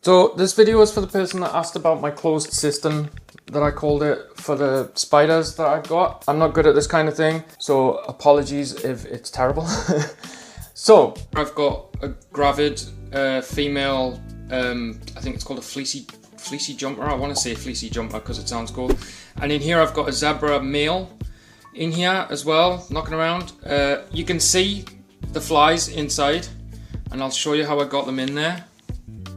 So this video is for the person that asked about my closed system that I called it for the spiders that I've got. I'm not good at this kind of thing, so apologies if it's terrible. So I've got a gravid female, I think it's called a fleecy jumper. I want to say fleecy jumper because it sounds cool. And in here I've got a zebra male in here as well, knocking around. You can see the flies inside, and I'll show you how I got them in there.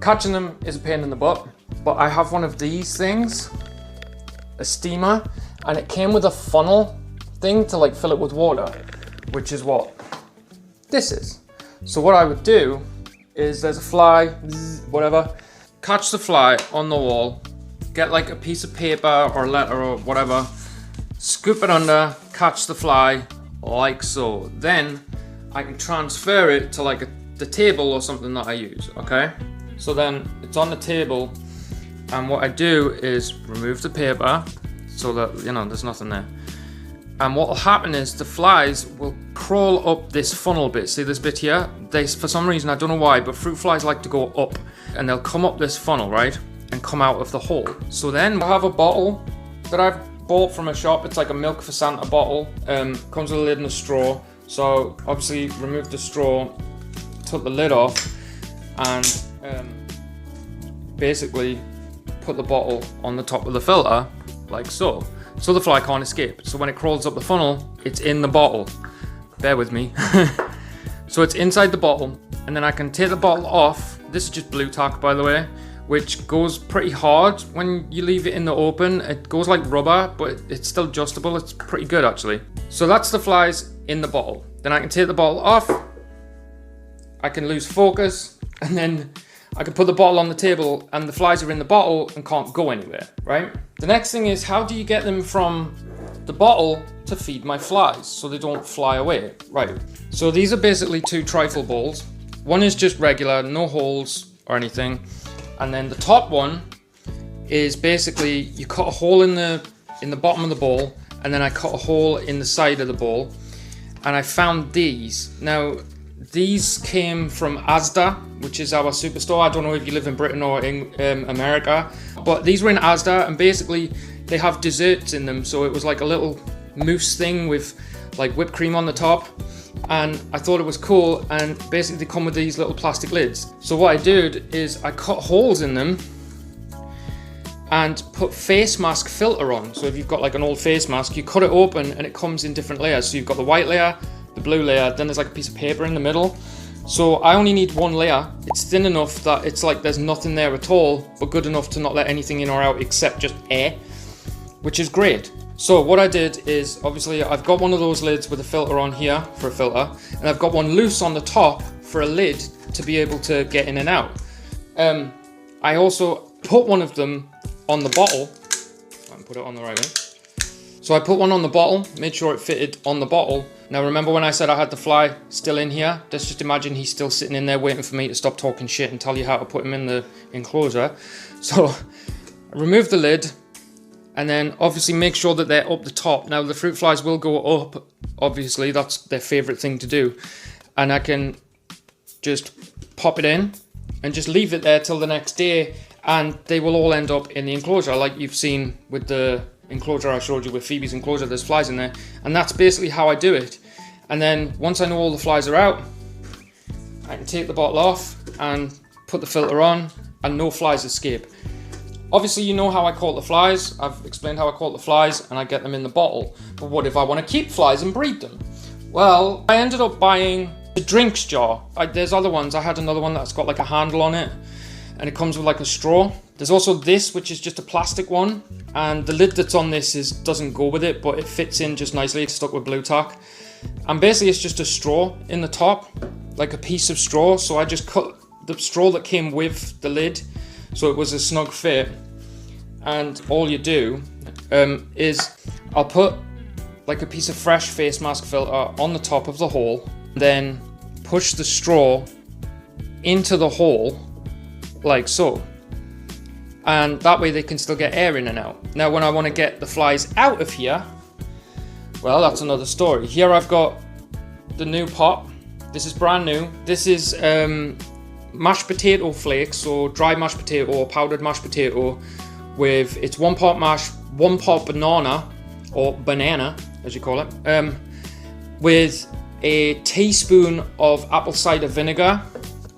Catching them is a pain in the butt, but I have one of these things, a steamer, and it came with a funnel thing to like fill it with water, which is what this is. So what I would do is there's a fly, whatever, catch the fly on the wall, get like a piece of paper or letter or whatever, scoop it under, catch the fly like so. Then I can transfer it to like the table or something that I use, okay? So then it's on the table, and what I do is remove the paper so that, you know, there's nothing there. And what will happen is the flies will crawl up this funnel bit. See this bit here? They, for some reason, I don't know why, but fruit flies like to go up, and they'll come up this funnel, right? And come out of the hole. So then I have a bottle that I've bought from a shop. It's like a Milk for Santa bottle. Comes with a lid and a straw. So obviously remove the straw, took the lid off, and basically put the bottle on the top of the filter like so. So the fly can't escape. So when it crawls up the funnel, it's in the bottle. Bear with me. So it's inside the bottle, and then I can take the bottle off. This is just blue tack, by the way, which goes pretty hard when you leave it in the open. It goes like rubber, but it's still adjustable. It's pretty good actually. So that's the flies in the bottle. Then I can take the bottle off. I can lose focus, and then I can put the bottle on the table, and the flies are in the bottle and can't go anywhere, right? The next thing is, how do you get them from the bottle to feed my flies so they don't fly away, right? So these are basically two trifle bowls. One is just regular, no holes or anything. And then the top one is basically, you cut a hole in the bottom of the bowl, and then I cut a hole in the side of the bowl. And I found these. Now, these came from Asda, which is our superstore. I don't know if you live in Britain or in America, but these were in Asda, and basically they have desserts in them. So it was like a little mousse thing with like whipped cream on the top, and I thought it was cool. And basically they come with these little plastic lids. So what I did is I cut holes in them and put face mask filter on. So if you've got like an old face mask, you cut it open and it comes in different layers. So you've got the white layer, the blue layer, then there's like a piece of paper in the middle. So I only need one layer. It's thin enough that it's like there's nothing there at all, but good enough to not let anything in or out except just air, which is great. So what I did is, obviously I've got one of those lids with a filter on here for a filter, and I've got one loose on the top for a lid to be able to get in and out. I also put one of them on the bottle. I can put it on the right way. So I put one on the bottle, made sure it fitted on the bottle. Now remember when I said I had the fly still in here? Let's just imagine he's still sitting in there waiting for me to stop talking shit and tell you how to put him in the enclosure. So I remove the lid, and then obviously make sure that they're up the top. Now the fruit flies will go up, obviously, that's their favorite thing to do. And I can just pop it in and just leave it there till the next day, and they will all end up in the enclosure like you've seen with the enclosure I showed you with Phoebe's enclosure. There's flies in there, and that's basically how I do it. And then once I know all the flies are out, I can take the bottle off and put the filter on, and no flies escape. Obviously you know how I caught the flies. I've explained how I caught the flies, and I get them in the bottle. But what if I want to keep flies and breed them? Well, I ended up buying a drinks jar. There's other ones. I had another one that's got like a handle on it, and it comes with like a straw. There's also this, which is just a plastic one, and the lid that's on this doesn't go with it, but it fits in just nicely. It's stuck with blue tack, and basically it's just a straw in the top, like a piece of straw. So I just cut the straw that came with the lid, so it was a snug fit. And all you do is I'll put like a piece of fresh face mask filter on the top of the hole, then push the straw into the hole like so, and that way they can still get air in and out. Now when I want to get the flies out of here, well, that's another story. Here I've got the new pot. This is brand new. This is mashed potato flakes, so dry mashed potato or powdered mashed potato with, it's 1 part mash, 1 part banana, or banana as you call it, with a teaspoon of apple cider vinegar.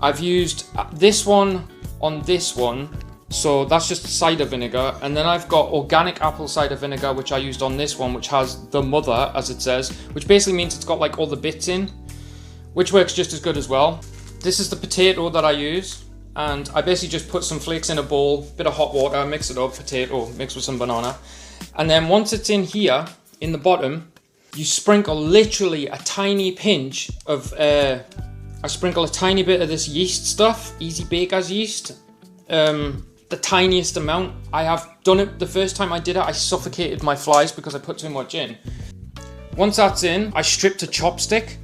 I've used this one on this one, so that's just cider vinegar, and then I've got organic apple cider vinegar which I used on this one, which has the mother, as it says, which basically means it's got like all the bits in, which works just as good as well. This is the potato that I use, and I basically just put some flakes in a bowl, bit of hot water, mix it up, potato mixed with some banana, and then once it's in here, in the bottom, you sprinkle literally a tiny pinch of, I sprinkle a tiny bit of this yeast stuff, Easy Baker's yeast, the tiniest amount. I have done it, the first time I did it, I suffocated my flies because I put too much in. Once that's in, I stripped a chopstick.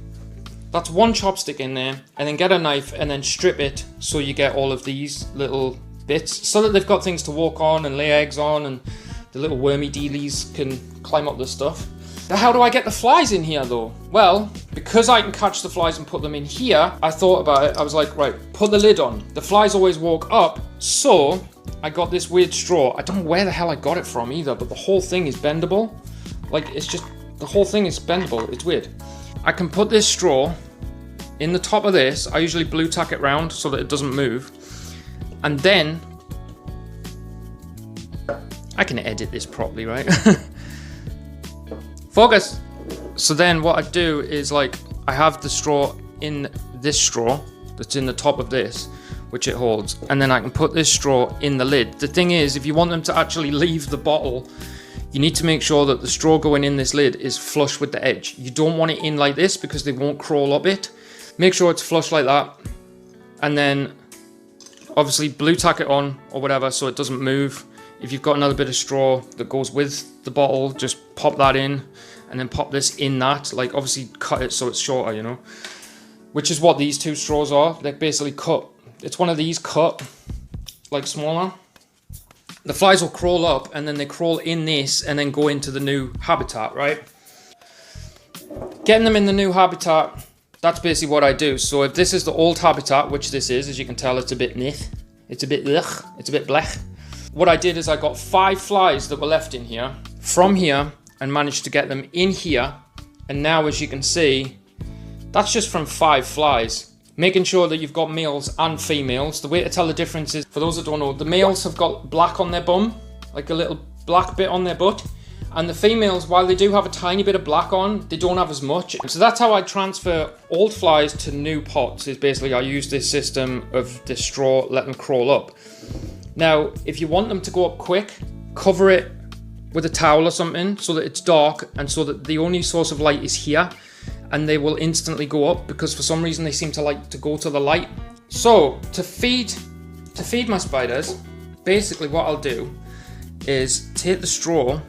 That's 1 chopstick in there, and then get a knife and then strip it so you get all of these little bits, so that they've got things to walk on and lay eggs on, and the little wormy dealies can climb up the stuff. Now, how do I get the flies in here though? Well, because I can catch the flies and put them in here, I thought about it. I was like, right, put the lid on. The flies always walk up, so I got this weird straw. I don't know where the hell I got it from either, but the whole thing is bendable. Like, it's just, the whole thing is bendable. It's weird. I can put this straw in the top of this. I usually blue tack it round so that it doesn't move. And then, I can edit this properly, right? Focus! So then what I do is, like, I have the straw in this straw that's in the top of this, which it holds, and then I can put this straw in the lid. The thing is, if you want them to actually leave the bottle, you need to make sure that the straw going in this lid is flush with the edge. You don't want it in like this because they won't crawl up it. Make sure it's flush like that, and then obviously blue tack it on or whatever so it doesn't move. If you've got another bit of straw that goes with the bottle, just pop that in and then pop this in that. Like, obviously cut it so it's shorter, you know, which is what these 2 straws are. They're basically cut. It's one of these cut, like, smaller. The flies will crawl up and then they crawl in this and then go into the new habitat, right? Getting them in the new habitat, that's basically what I do. So if this is the old habitat, which this is, as you can tell, it's a bit nith. It's a bit blech. It's a bit blech. What I did is I got 5 flies that were left in here from here and managed to get them in here. And now, as you can see, that's just from 5 flies. Making sure that you've got males and females. The way to tell the difference is, for those that don't know, the males have got black on their bum, like a little black bit on their butt. And the females, while they do have a tiny bit of black on, they don't have as much. So that's how I transfer old flies to new pots, is basically I use this system of this straw, let them crawl up. Now, if you want them to go up quick, cover it with a towel or something so that it's dark and so that the only source of light is here, and they will instantly go up because for some reason they seem to like to go to the light. So to feed my spiders, basically what I'll do is take the straw,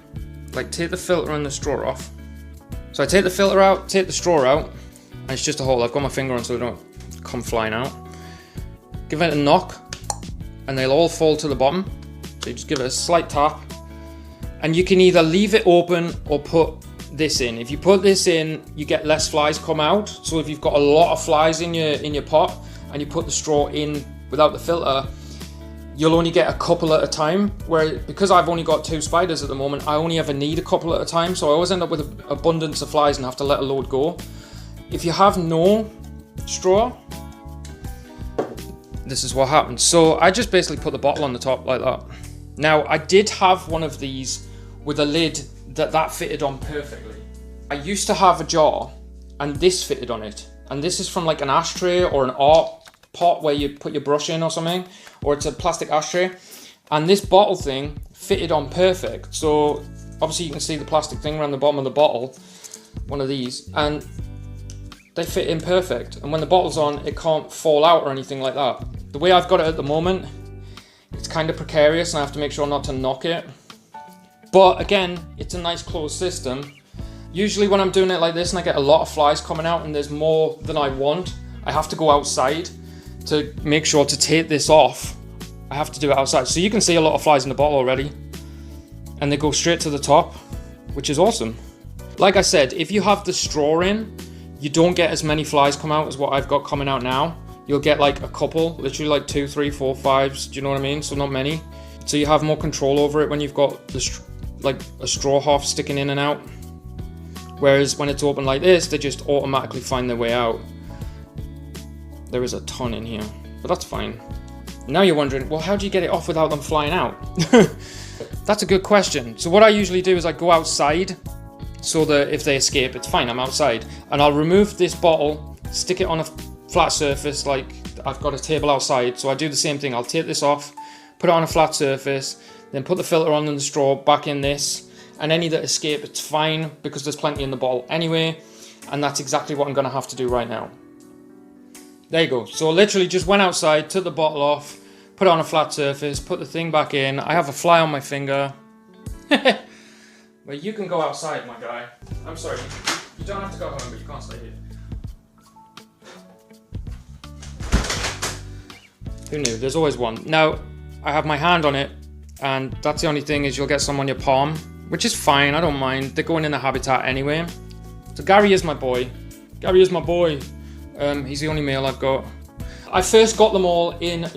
like take the filter and the straw off. So I take the filter out, take the straw out, and it's just a hole. I've got my finger on so they don't come flying out. Give it a knock, and they'll all fall to the bottom. So you just give it a slight tap, and you can either leave it open or put this in. If you put this in, you get less flies come out. So if you've got a lot of flies in your pot and you put the straw in without the filter, you'll only get a couple at a time. Where, because I've only got 2 spiders at the moment, I only ever need a couple at a time. So I always end up with an abundance of flies and have to let a load go. If you have no straw, this is what happens. So I just basically put the bottle on the top like that. Now, I did have one of these with a lid that fitted on perfectly. I used to have a jar and this fitted on it. And this is from like an ashtray or an art pot where you put your brush in or something, or it's a plastic ashtray. And this bottle thing fitted on perfect. So obviously you can see the plastic thing around the bottom of the bottle, one of these, and they fit in perfect. And when the bottle's on, it can't fall out or anything like that. The way I've got it at the moment, it's kind of precarious and I have to make sure not to knock it. But again, it's a nice closed system. Usually when I'm doing it like this and I get a lot of flies coming out and there's more than I want, I have to go outside to make sure to take this off. I have to do it outside. So you can see a lot of flies in the bottle already. And they go straight to the top, which is awesome. Like I said, if you have the straw in, you don't get as many flies come out as what I've got coming out now. you'll get like a couple, literally like 2, 3, 4, 5s. Do you know what I mean? So not many. So you have more control over it when you've got like a straw half sticking in and out. Whereas when it's open like this, they just automatically find their way out. There is a ton in here, but that's fine. Now you're wondering, well, how do you get it off without them flying out? That's a good question. So what I usually do is I go outside so that if they escape, it's fine, I'm outside. And I'll remove this bottle, stick it on a flat surface, like I've got a table outside. So I do the same thing. I'll take this off, put it on a flat surface, then put the filter on and the straw back in this. And any that escape, it's fine because there's plenty in the bottle anyway. And that's exactly what I'm going to have to do right now. There you go. So I literally just went outside, took the bottle off, put it on a flat surface, put the thing back in. I have a fly on my finger. Well, you can go outside, my guy. I'm sorry. You don't have to go home, but you can't stay here. Who knew? There's always one. Now, I have my hand on it, and that's the only thing is you'll get some on your palm, which is fine. I don't mind. They're going in the habitat anyway. So Gary is my boy. Gary is my boy. He's the only male I've got. I first got them all in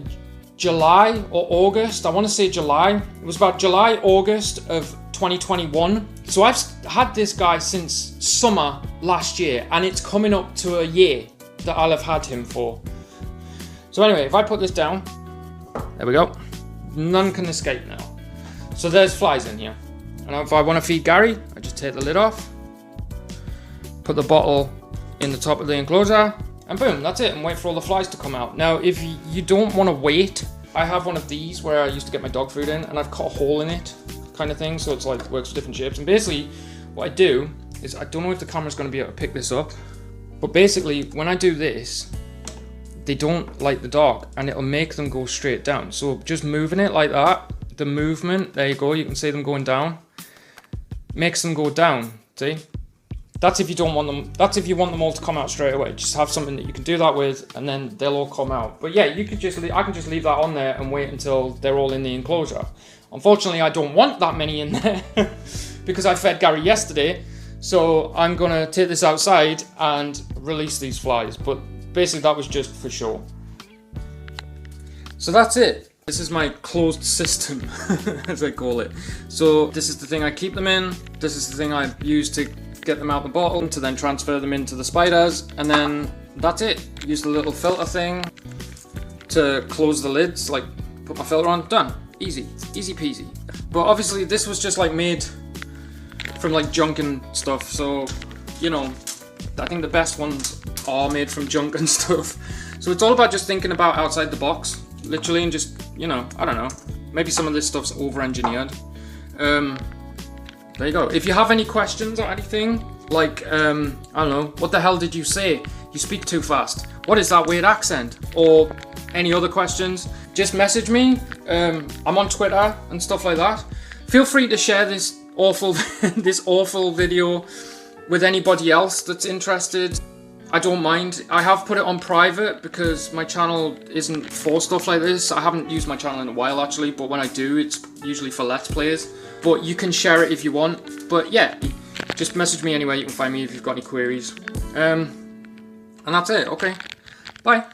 July or August. I want to say July. It was about July, August of 2021. So I've had this guy since summer last year, and it's coming up to a year that I'll have had him for. So anyway, if I put this down, there we go. None can escape now. So there's flies in here. And if I want to feed Gary, I just take the lid off, put the bottle in the top of the enclosure, and boom, that's it, and wait for all the flies to come out. Now, if you don't want to wait, I have one of these where I used to get my dog food in, and I've cut a hole in it, kind of thing, so it's like, works with different shapes. And basically, what I do is, I don't know if the camera's going to be able to pick this up, but basically, when I do this, they don't like the dog, and it'll make them go straight down. So just moving it like that, the movement, there you go, you can see them going down, makes them go down, see? That's if you don't want them, that's if you want them all to come out straight away. Just have something that you can do that with, and then they'll all come out. But yeah, you could just, I can just leave that on there and wait until they're all in the enclosure. Unfortunately, I don't want that many in there because I fed Gary yesterday. So I'm gonna take this outside and release these flies. But basically that was just for show. So that's it. This is my closed system, as I call it. So this is the thing I keep them in. This is the thing I use to get them out the bottle, to then transfer them into the spiders, and then that's it. Use the little filter thing to close the lids, like put my filter on, done. Easy, easy peasy. But obviously this was just like made from like junk and stuff, so you know, I think the best ones are made from junk and stuff. So it's all about just thinking about outside the box, literally, and just, you know, I don't know, maybe some of this stuff's over-engineered. There you go. If you have any questions or anything, like, I don't know, what the hell did you say? You speak too fast. What is that weird accent? Or any other questions, just message me. I'm on Twitter and stuff like that. Feel free to share this awful, this awful video with anybody else that's interested. I don't mind. I have put it on private because my channel isn't for stuff like this. I haven't used my channel in a while actually, but when I do, it's usually for Let's Plays. But you can share it if you want. But yeah, just message me anywhere. You can find me if you've got any queries. And that's it. Okay, bye.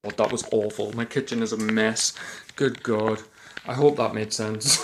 Oh, that was awful. My kitchen is a mess. Good God. I hope that made sense.